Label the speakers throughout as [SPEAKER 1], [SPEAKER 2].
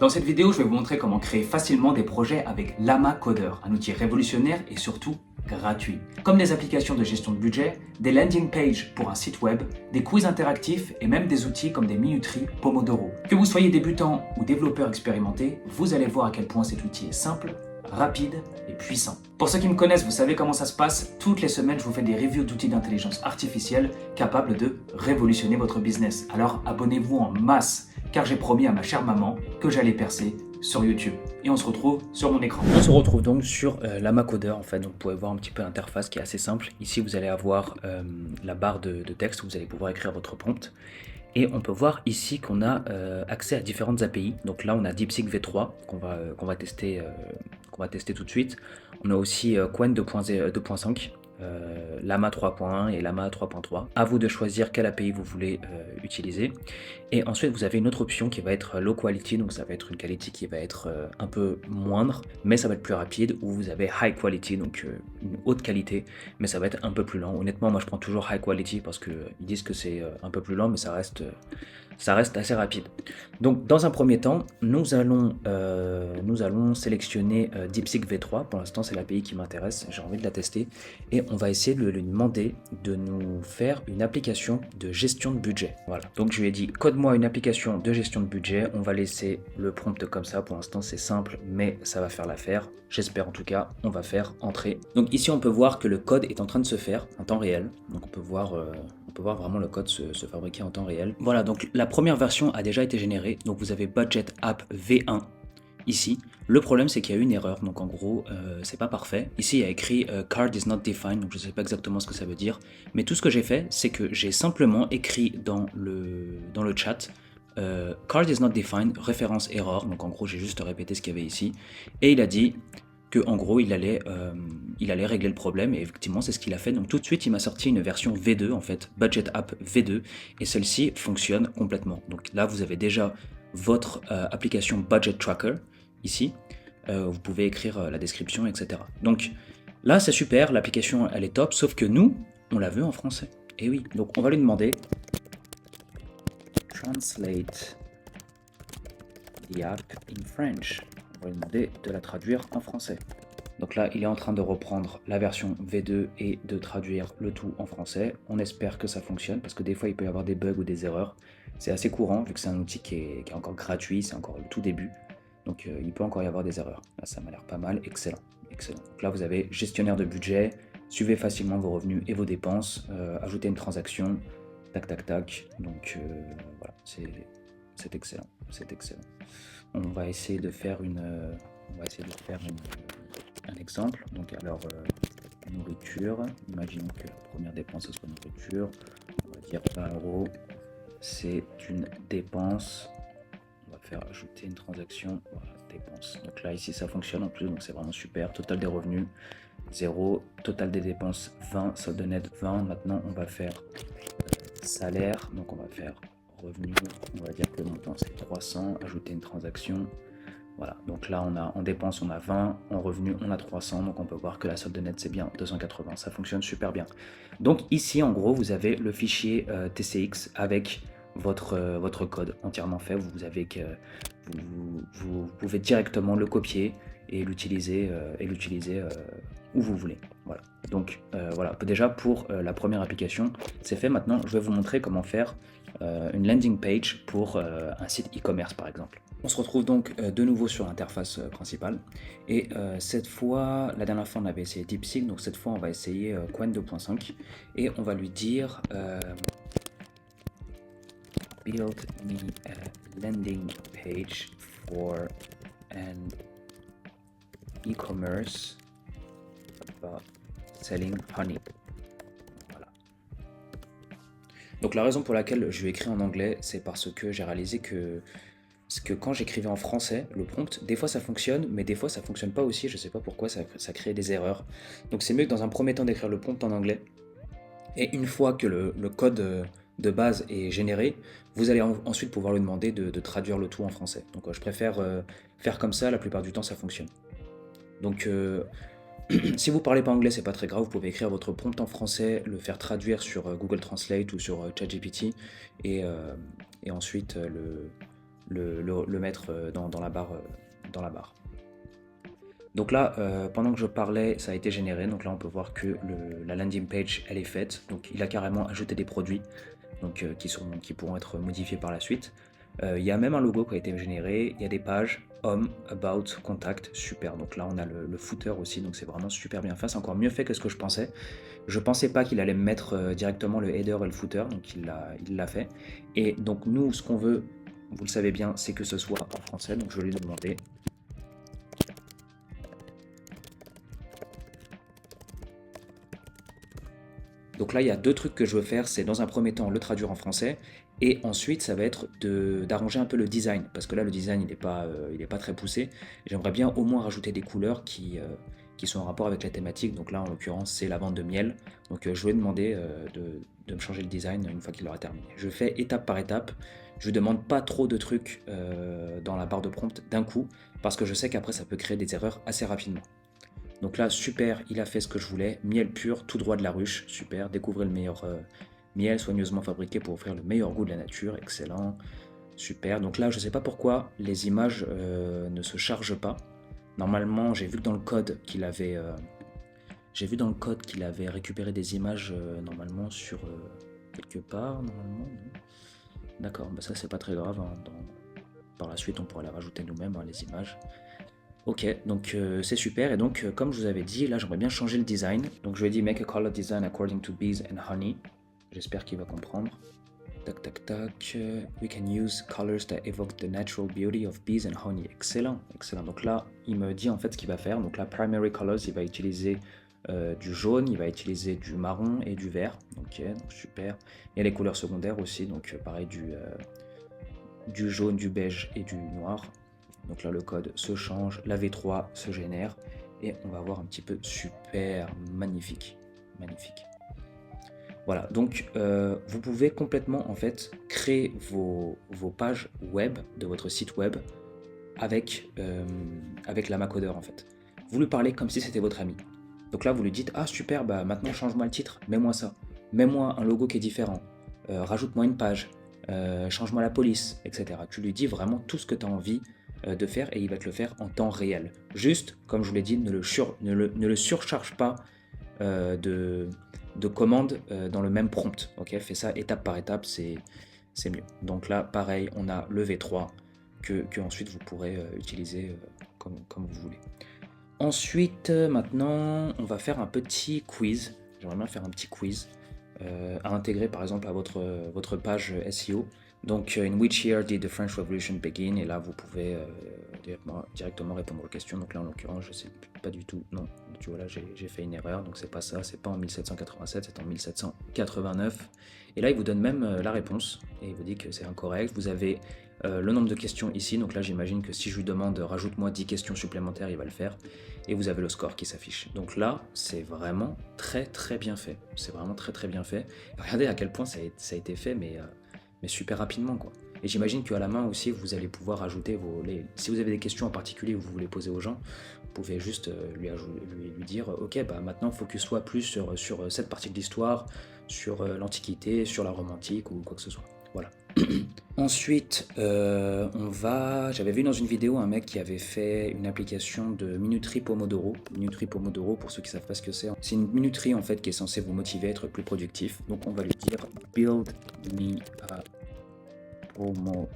[SPEAKER 1] Dans cette vidéo, je vais vous montrer comment créer facilement des projets avec Llama Coder, un outil révolutionnaire et surtout gratuit. Comme des applications de gestion de budget, des landing pages pour un site web, des quiz interactifs et même des outils comme des minuteries Pomodoro. Que vous soyez débutant ou développeur expérimenté, vous allez voir à quel point cet outil est simple, rapide et puissant. Pour ceux qui me connaissent, vous savez comment ça se passe. Toutes les semaines, je vous fais des reviews d'outils d'intelligence artificielle capables de révolutionner votre business. Alors abonnez-vous en masse, car j'ai promis à ma chère maman que j'allais percer sur YouTube. Et on se retrouve sur mon écran. On se retrouve donc sur Llama Coder en fait. Donc vous pouvez voir un petit peu l'interface qui est assez simple. Ici, vous allez avoir la barre de texte où vous allez pouvoir écrire votre prompt. Et on peut voir ici qu'on a accès à différentes API. Donc là, on a DeepSeek V3 qu'on va tester tout de suite. On a aussi Qwen 2.5, Llama 3.1 et Llama 3.3. À vous de choisir quelle API vous voulez utiliser. Et ensuite, vous avez une autre option qui va être Low Quality. Donc ça va être une qualité qui va être un peu moindre, mais ça va être plus rapide. Ou vous avez High Quality, donc une haute qualité, mais ça va être un peu plus lent. Honnêtement, moi je prends toujours High Quality parce qu'ils disent que c'est un peu plus lent, mais ça reste assez rapide. Donc dans un premier temps, nous allons sélectionner DeepSeek V3. Pour l'instant, c'est l'API qui m'intéresse, j'ai envie de la tester. Et on va essayer de lui demander de nous faire une application de gestion de budget. Voilà, donc je lui ai dit, code-moi une application de gestion de budget. On va laisser le prompt comme ça. Pour l'instant, c'est simple, mais ça va faire l'affaire. J'espère en tout cas. On va faire entrer. Donc ici, on peut voir que le code est en train de se faire en temps réel. Donc on peut voir vraiment le code se fabriquer en temps réel. Voilà, donc la première version a déjà été générée. Donc vous avez Budget App V1 ici. Le problème, c'est qu'il y a une erreur. Donc en gros, c'est pas parfait. Ici, il y a écrit card is not defined. Donc je sais pas exactement ce que ça veut dire. Mais tout ce que j'ai fait, c'est que j'ai simplement écrit dans le chat card is not defined, référence error. Donc en gros, j'ai juste répété ce qu'il y avait ici. Et il a dit que en gros il allait régler le problème, et effectivement c'est ce qu'il a fait. Donc tout de suite il m'a sorti une version V2 en fait, Budget App V2, et celle-ci fonctionne complètement. Donc là vous avez déjà votre application Budget Tracker ici, vous pouvez écrire la description, etc. Donc là c'est super, l'application elle est top, sauf que nous on la veut en français. Et oui, donc on va lui demander Translate the app in French. On va lui demander de la traduire en français. Donc là, il est en train de reprendre la version V2 et de traduire le tout en français. On espère que ça fonctionne parce que des fois, il peut y avoir des bugs ou des erreurs. C'est assez courant vu que c'est un outil qui est encore gratuit, c'est encore le tout début. Donc il peut encore y avoir des erreurs. Là, ça m'a l'air pas mal, excellent, excellent. Donc là, vous avez gestionnaire de budget, suivez facilement vos revenus et vos dépenses, ajoutez une transaction, tac, tac, tac. Donc voilà, c'est excellent, c'est excellent. On va essayer de faire un exemple. Donc alors nourriture, imaginons que la première dépense ce soit nourriture, on va dire 20 €, c'est une dépense. On va faire ajouter une transaction, voilà, dépense. Donc là ici ça fonctionne en plus, donc c'est vraiment super. Total des revenus 0, total des dépenses 20, solde net 20. Maintenant on va faire salaire, donc on va faire revenu, on va dire que le montant c'est 300, ajouter une transaction. Voilà, donc là on a en dépenses on a 20, en revenu on a 300, donc on peut voir que la solde nette c'est bien 280, ça fonctionne super bien. Donc ici en gros vous avez le fichier TCX avec votre code entièrement fait. Vous pouvez directement le copier et l'utiliser où vous voulez. Voilà. Donc voilà, déjà pour la première application, c'est fait. Maintenant, je vais vous montrer comment faire une landing page pour un site e-commerce par exemple. On se retrouve donc de nouveau sur l'interface principale, et cette fois, la dernière fois on avait essayé DeepSeek, donc cette fois on va essayer Qwen 2.5, et on va lui dire build me a landing page for an e-commerce about selling honey. Voilà. Donc la raison pour laquelle je lui ai écrit en anglais, c'est parce que j'ai réalisé que quand j'écrivais en français, le prompt, des fois ça fonctionne, mais des fois ça fonctionne pas aussi, je sais pas pourquoi, ça crée des erreurs. Donc c'est mieux que dans un premier temps d'écrire le prompt en anglais, et une fois que le code de base est généré, vous allez ensuite pouvoir lui demander de traduire le tout en français. Donc je préfère faire comme ça, la plupart du temps ça fonctionne. Donc si vous parlez pas anglais, c'est pas très grave, vous pouvez écrire votre prompt en français, le faire traduire sur Google Translate ou sur ChatGPT, et ensuite le mettre dans la barre. Donc là, pendant que je parlais, ça a été généré. Donc là, on peut voir que la landing page, elle est faite. Donc il a carrément ajouté des produits donc, qui pourront être modifiés par la suite. Il y a même un logo qui a été généré. Il y a des pages Home, About, Contact. Super. Donc là, on a le footer aussi. Donc c'est vraiment super bien fait. C'est encore mieux fait que ce que je pensais. Je pensais pas qu'il allait me mettre directement le header et le footer. Donc il l'a fait. Et donc nous, ce qu'on veut, vous le savez bien, c'est que ce soit en français. Donc je vais lui demander. Donc là, il y a deux trucs que je veux faire, c'est dans un premier temps le traduire en français, et ensuite ça va être d'arranger un peu le design, parce que là le design il est pas très poussé. J'aimerais bien au moins rajouter des couleurs qui sont en rapport avec la thématique, donc là en l'occurrence c'est la vente de miel, donc je vais demander de me changer le design une fois qu'il aura terminé. Je fais étape par étape, je ne demande pas trop de trucs dans la barre de prompt d'un coup, parce que je sais qu'après ça peut créer des erreurs assez rapidement. Donc là, super, il a fait ce que je voulais. Miel pur, tout droit de la ruche, super. Découvrez le meilleur miel soigneusement fabriqué pour offrir le meilleur goût de la nature, excellent, super. Donc là, je ne sais pas pourquoi les images ne se chargent pas. Normalement, j'ai vu que dans le code qu'il avait récupéré des images normalement sur quelque part, normalement. D'accord, bah ça c'est pas très grave, hein. Par la suite, on pourra les rajouter nous-mêmes, hein, les images. Ok, donc c'est super. Et donc, comme je vous avais dit, là j'aimerais bien changer le design. Donc je lui ai dit make a color design according to bees and honey. J'espère qu'il va comprendre. Tac, tac, tac. We can use colors that evoke the natural beauty of bees and honey. Excellent, excellent. Donc là, il me dit en fait ce qu'il va faire. Donc là, primary colors, il va utiliser du jaune, il va utiliser du marron et du vert. Ok, donc super. Il y a les couleurs secondaires aussi. Donc pareil, du jaune, du beige et du noir. Donc là, le code se change, la V3 se génère et on va voir un petit peu super, magnifique, magnifique. Voilà, donc vous pouvez complètement en fait créer vos pages web de votre site web avec Lama Coder en fait. Vous lui parlez comme si c'était votre ami. Donc là, vous lui dites ah super, bah maintenant change-moi le titre, mets-moi ça, mets-moi un logo qui est différent, rajoute-moi une page, change-moi la police, etc. Tu lui dis vraiment tout ce que tu as envie de faire et il va te le faire en temps réel. Juste, comme je vous l'ai dit, ne le surcharge pas de commandes dans le même prompt. Ok, fais ça étape par étape, c'est mieux. Donc là, pareil, on a le V3 que ensuite vous pourrez utiliser comme vous voulez. Ensuite, maintenant, on va faire un petit quiz. J'aimerais bien faire un petit quiz à intégrer par exemple à votre page SEO. Donc, in which year did the French Revolution begin? Et là, vous pouvez directement répondre aux questions. Donc là, en l'occurrence, je sais pas du tout. Non, tu vois là, j'ai fait une erreur. Donc c'est pas ça. C'est pas en 1787, c'est en 1789. Et là, il vous donne même la réponse et il vous dit que c'est incorrect. Vous avez le nombre de questions ici. Donc là, j'imagine que si je lui demande rajoute-moi 10 questions supplémentaires, il va le faire. Et vous avez le score qui s'affiche. Donc là, c'est vraiment très très bien fait. C'est vraiment très très bien fait. Regardez à quel point ça a été fait, mais super rapidement quoi. Et j'imagine qu'à la main aussi, vous allez pouvoir ajouter si vous avez des questions en particulier que vous voulez poser aux gens, vous pouvez juste lui dire ok, bah maintenant focus-toi plus sur cette partie de l'histoire, sur l'Antiquité, sur la romantique ou quoi que ce soit. Voilà. Ensuite, j'avais vu dans une vidéo un mec qui avait fait une application de minuterie Pomodoro. Minuterie Pomodoro, pour ceux qui ne savent pas ce que c'est une minuterie en fait qui est censée vous motiver à être plus productif. Donc on va lui dire build me a Pomodoro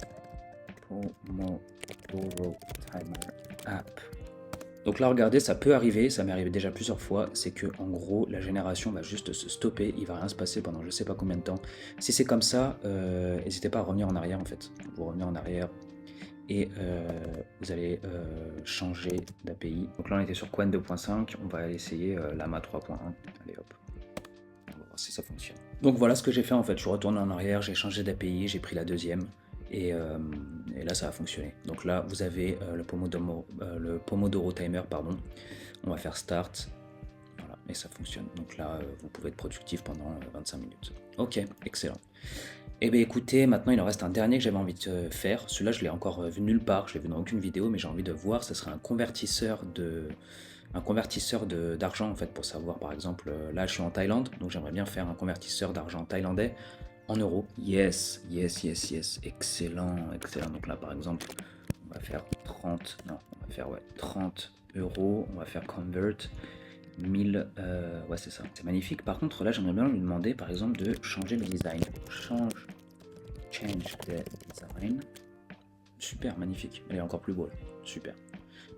[SPEAKER 1] timer app. Donc là, regardez, ça peut arriver, ça m'est arrivé déjà plusieurs fois, c'est que en gros, la génération va juste se stopper, il va rien se passer pendant je sais pas combien de temps. Si c'est comme ça, n'hésitez pas à revenir en arrière en fait. Vous revenez en arrière et vous allez changer d'API. Donc là, on était sur Qwen 2.5, on va essayer Lama 3.1. Allez hop, on va voir si ça fonctionne. Donc voilà ce que j'ai fait en fait, je suis retourné en arrière, j'ai changé d'API, j'ai pris la deuxième. Et là ça a fonctionné. Donc là vous avez le Pomodoro timer, pardon. On va faire start. Voilà, et ça fonctionne. Donc là vous pouvez être productif pendant 25 minutes. Ok, excellent. Et bien écoutez, maintenant il en reste un dernier que j'avais envie de faire. Celui-là je l'ai encore vu nulle part, je l'ai vu dans aucune vidéo, mais j'ai envie de voir. Ce serait un convertisseur d'argent en fait, pour savoir par exemple, là je suis en Thaïlande, donc j'aimerais bien faire un convertisseur d'argent thaïlandais en euros. Yes, yes, yes, yes. Excellent, excellent. Donc là, par exemple, on va faire 30, non, on va faire ouais, 30 euros. On va faire convert 1000, ouais, c'est ça. C'est magnifique. Par contre, là, j'aimerais bien lui demander, par exemple, de changer le design. Change the design. Super, magnifique. Elle est encore plus beau là. Super.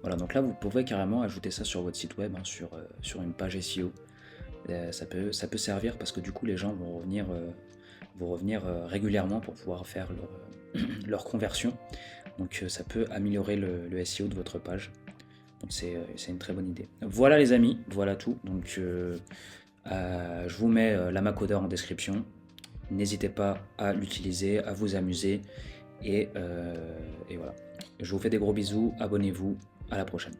[SPEAKER 1] Voilà, donc là, vous pouvez carrément ajouter ça sur votre site web, hein, sur une page SEO. Ça peut servir parce que du coup, les gens vont revenir régulièrement pour pouvoir faire leur conversion. Donc ça peut améliorer le SEO de votre page. Donc c'est une très bonne idée. Voilà les amis, voilà tout. Donc je vous mets Llama Coder en description. N'hésitez pas à l'utiliser, à vous amuser. Et voilà. Je vous fais des gros bisous, abonnez-vous, à la prochaine.